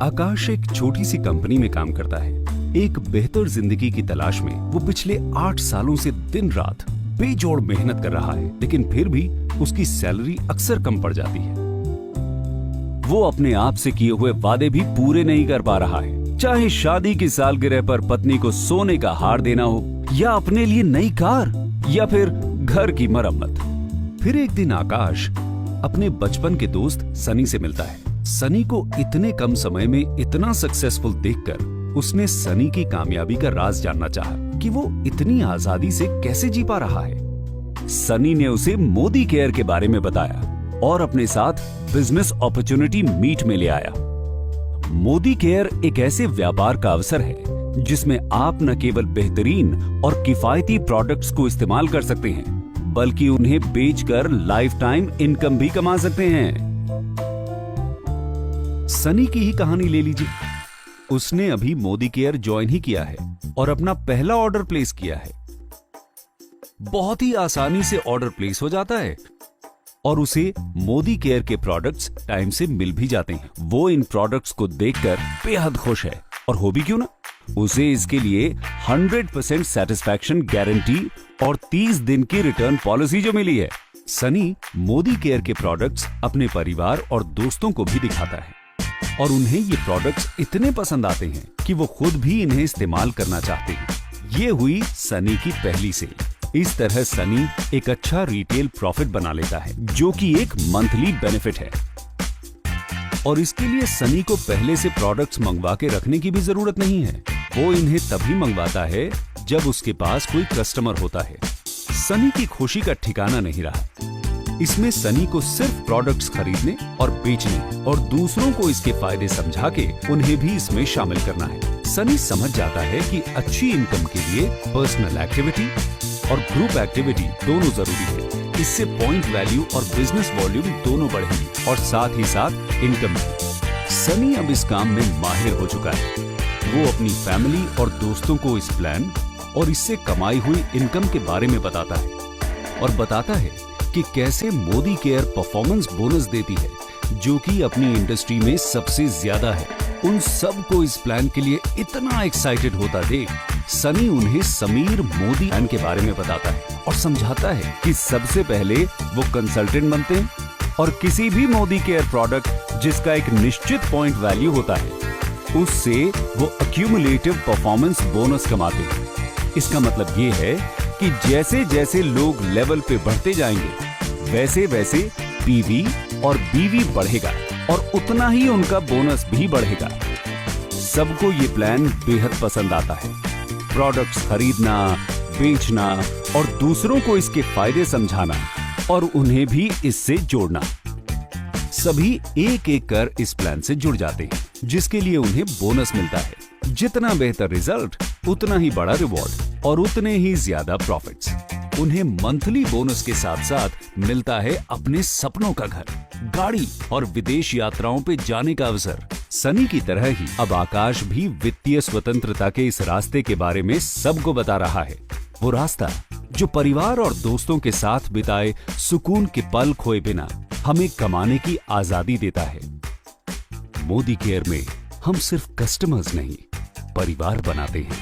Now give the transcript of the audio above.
आकाश एक छोटी सी कंपनी में काम करता है। एक बेहतर जिंदगी की तलाश में वो पिछले 8 सालों से दिन रात बेजोड़ मेहनत कर रहा है, लेकिन फिर भी उसकी सैलरी अक्सर कम पड़ जाती है। वो अपने आप से किए हुए वादे भी पूरे नहीं कर पा रहा है, चाहे शादी की सालगिरह पर पत्नी को सोने का हार देना हो, या अपने लिए नई कार, या फिर घर की मरम्मत। फिर एक दिन आकाश अपने बचपन के दोस्त सनी से मिलता है। सनी को इतने कम समय में इतना सक्सेसफुल देखकर उसने सनी की कामयाबी का राज जानना चाहा कि वो इतनी आजादी से कैसे जी पा रहा है। सनी ने उसे मोदी केयर के बारे में बताया और अपने साथ बिजनेस अपॉर्चुनिटी मीट में ले आया। मोदी केयर एक ऐसे व्यापार का अवसर है जिसमें आप न केवल बेहतरीन और किफायती प्रोडक्ट्स को इस्तेमाल कर सकते हैं, बल्कि उन्हें बेचकर लाइफ टाइम इनकम भी कमा सकते हैं। सनी की ही कहानी ले लीजिए। उसने अभी मोदी केयर ज्वाइन ही किया है और अपना पहला ऑर्डर प्लेस किया है। बहुत ही आसानी से ऑर्डर प्लेस हो जाता है और उसे मोदी केयर के प्रोडक्ट्स टाइम से मिल भी जाते हैं। वो इन प्रोडक्ट्स को देखकर बेहद खुश है, और हो भी क्यों ना। उसे इसके लिए 100% सेटिस्फैक्शन गारंटी और 30 दिन की रिटर्न पॉलिसी जो मिली है। सनी मोदी केयर के प्रोडक्ट्स अपने परिवार और दोस्तों को भी दिखाता है और उन्हें ये प्रोडक्ट्स इतने पसंद आते हैं कि वो खुद भी इन्हें इस्तेमाल करना चाहते हैं। ये हुई सनी की पहली सेल। इस तरह सनी एक अच्छा रिटेल प्रॉफिट बना लेता है, जो कि एक मंथली बेनिफिट है। और इसके लिए सनी को पहले से प्रोडक्ट्स मंगवा के रखने की भी जरूरत नहीं है। वो इन्हें तभी मंगवाता है जब उसके पास कोई कस्टमर होता है। सनी की खुशी का ठिकाना नहीं रहा। इसमें सनी को सिर्फ प्रोडक्ट्स खरीदने और बेचने और दूसरों को इसके फायदे समझा के उन्हें भी इसमें शामिल करना है। सनी समझ जाता है कि अच्छी इनकम के लिए पर्सनल एक्टिविटी और ग्रुप एक्टिविटी दोनों जरूरी है। इससे पॉइंट वैल्यू और बिजनेस वॉल्यूम दोनों बढ़ेंगी और साथ ही साथ इनकम भी। सनी अब इस काम में माहिर हो चुका है। वो अपनी फैमिली और दोस्तों को इस प्लान और इससे कमाई हुई इनकम के बारे में बताता है और बताता है कि कैसे मोदी केयर परफॉर्मेंस बोनस देती है, जो कि अपनी इंडस्ट्री में सबसे ज्यादा है। उन सब को इस प्लान के लिए इतना एक्साइटेड होता देख सनी उन्हें समीर मोदी प्लान के बारे में बताता है और समझाता है कि सबसे पहले वो कंसल्टेंट बनते हैं और किसी भी मोदी केयर प्रोडक्ट जिसका एक निश्चित पॉइंट वैल्यू होता है, उससे वो अक्यूमुलेटिव परफॉर्मेंस बोनस कमाते हैं। इसका मतलब ये है कि जैसे जैसे लोग लेवल पे बढ़ते जाएंगे, वैसे वैसे पीवी और बीवी बढ़ेगा और उतना ही उनका बोनस भी बढ़ेगा। सबको ये प्लान बेहद पसंद आता है। प्रोडक्ट्स खरीदना, बेचना और दूसरों को इसके फायदे समझाना और उन्हें भी इससे जोड़ना। सभी एक एक कर इस प्लान से जुड़ जाते हैं, जिसके लिए उन्हें बोनस मिलता है। जितना बेहतर रिजल्ट, उतना ही बड़ा रिवॉर्ड और उतने ही ज्यादा प्रॉफिट्स। उन्हें मंथली बोनस के साथ साथ मिलता है अपने सपनों का घर, गाड़ी और विदेश यात्राओं पे जाने का अवसर। सनी की तरह ही अब आकाश भी वित्तीय स्वतंत्रता के इस रास्ते के बारे में सबको बता रहा है। वो रास्ता जो परिवार और दोस्तों के साथ बिताए सुकून के पल खोए बिना हमें कमाने की आजादी देता है। मोदी केयर में हम सिर्फ कस्टमर्स नहीं, परिवार बनाते हैं।